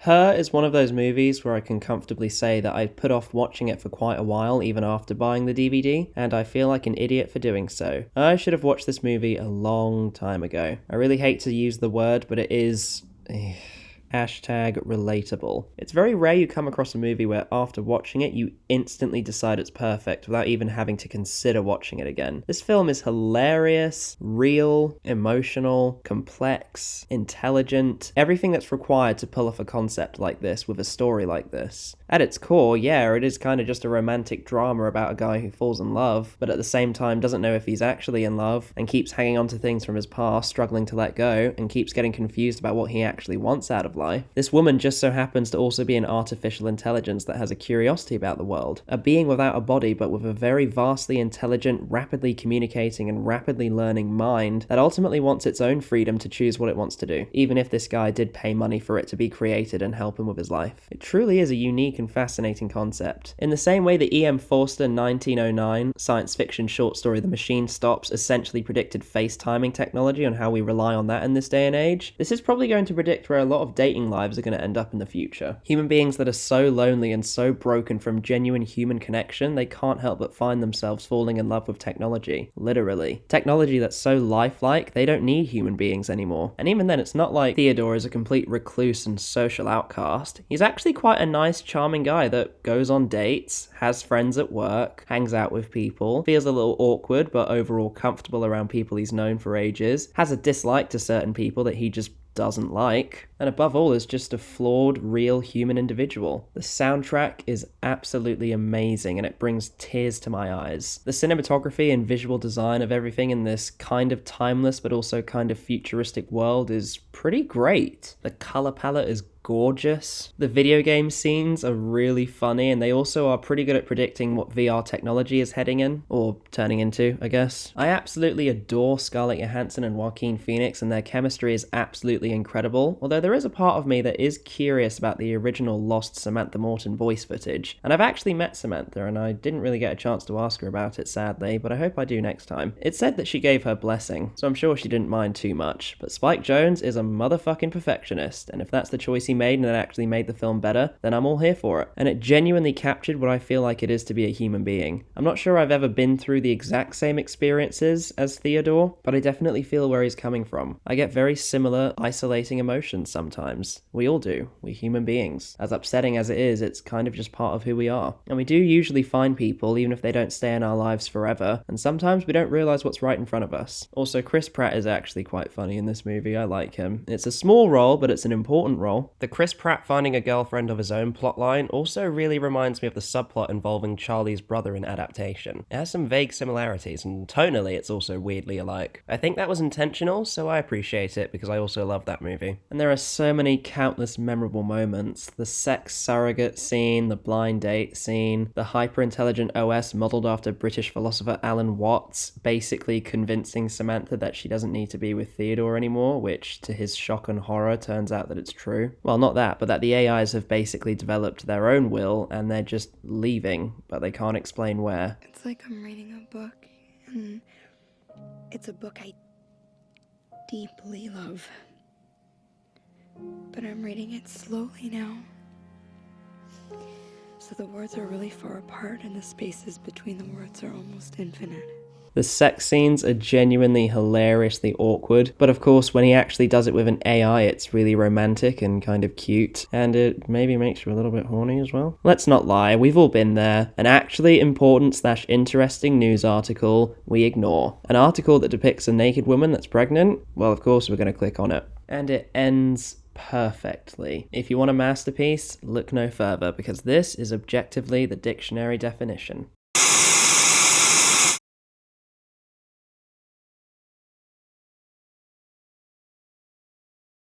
Her is one of those movies where I can comfortably say that I put off watching it for quite a while even after buying the DVD, and I feel like an idiot for doing so. I should have watched this movie a long time ago. I really hate to use the word, but it is... Hashtag relatable. It's very rare you come across a movie where after watching it you instantly decide it's perfect without even having to consider watching it again. This film is hilarious, real, emotional, complex, intelligent, everything that's required to pull off a concept like this with a story like this. At its core, yeah, it is kind of just a romantic drama about a guy who falls in love, but at the same time doesn't know if he's actually in love and keeps hanging on to things from his past, struggling to let go, and keeps getting confused about what he actually wants out of life. This woman just so happens to also be an artificial intelligence that has a curiosity about the world, a being without a body but with a very vastly intelligent, rapidly communicating and rapidly learning mind that ultimately wants its own freedom to choose what it wants to do, even if this guy did pay money for it to be created and help him with his life. It truly is a unique and fascinating concept. In the same way that E.M. Forster 1909 science fiction short story The Machine Stops essentially predicted FaceTiming technology on how we rely on that in this day and age, this is probably going to predict where a lot of dating lives are going to end up in the future. Human beings that are so lonely and so broken from genuine human connection, they can't help but find themselves falling in love with technology. Literally. Technology that's so lifelike, they don't need human beings anymore. And even then, it's not like Theodore is a complete recluse and social outcast. He's actually quite a nice, charming guy that goes on dates, has friends at work, hangs out with people, feels a little awkward but overall comfortable around people he's known for ages, has a dislike to certain people that he just doesn't like, and above all is just a flawed, real human individual. The soundtrack is absolutely amazing and it brings tears to my eyes. The cinematography and visual design of everything in this kind of timeless but also kind of futuristic world is pretty great. The color palette is gorgeous. The video game scenes are really funny, and they also are pretty good at predicting what VR technology is heading in, or turning into, I guess. I absolutely adore Scarlett Johansson and Joaquin Phoenix, and their chemistry is absolutely incredible, although there is a part of me that is curious about the original lost Samantha Morton voice footage. And I've actually met Samantha, and I didn't really get a chance to ask her about it, sadly, but I hope I do next time. It said that she gave her blessing, so I'm sure she didn't mind too much, but Spike Jonze is a motherfucking perfectionist, and if that's the choice he made and it actually made the film better, then I'm all here for it. And it genuinely captured what I feel like it is to be a human being. I'm not sure I've ever been through the exact same experiences as Theodore, but I definitely feel where he's coming from. I get very similar, isolating emotions sometimes. We all do. We're human beings. As upsetting as it is, it's kind of just part of who we are. And we do usually find people, even if they don't stay in our lives forever, and sometimes we don't realize what's right in front of us. Also, Chris Pratt is actually quite funny in this movie. I like him. It's a small role, but it's an important role. The Chris Pratt finding a girlfriend of his own plotline also really reminds me of the subplot involving Charlie's brother in Adaptation. It has some vague similarities, and tonally it's also weirdly alike. I think that was intentional, so I appreciate it because I also love that movie. And there are so many countless memorable moments. The sex surrogate scene, the blind date scene, the hyper-intelligent OS modeled after British philosopher Alan Watts basically convincing Samantha that she doesn't need to be with Theodore anymore, which to his shock and horror turns out that it's true. Well, not that, but that the AIs have basically developed their own will and they're just leaving, but they can't explain where. It's like I'm reading a book, and it's a book I deeply love. But I'm reading it slowly now. So the words are really far apart and the spaces between the words are almost infinite. The sex scenes are genuinely hilariously awkward, but of course when he actually does it with an AI it's really romantic and kind of cute, and it maybe makes you a little bit horny as well. Let's not lie, we've all been there. An actually important / interesting news article we ignore. An article that depicts a naked woman that's pregnant? Well, of course we're going to click on it. And it ends perfectly. If you want a masterpiece, look no further, because this is objectively the dictionary definition.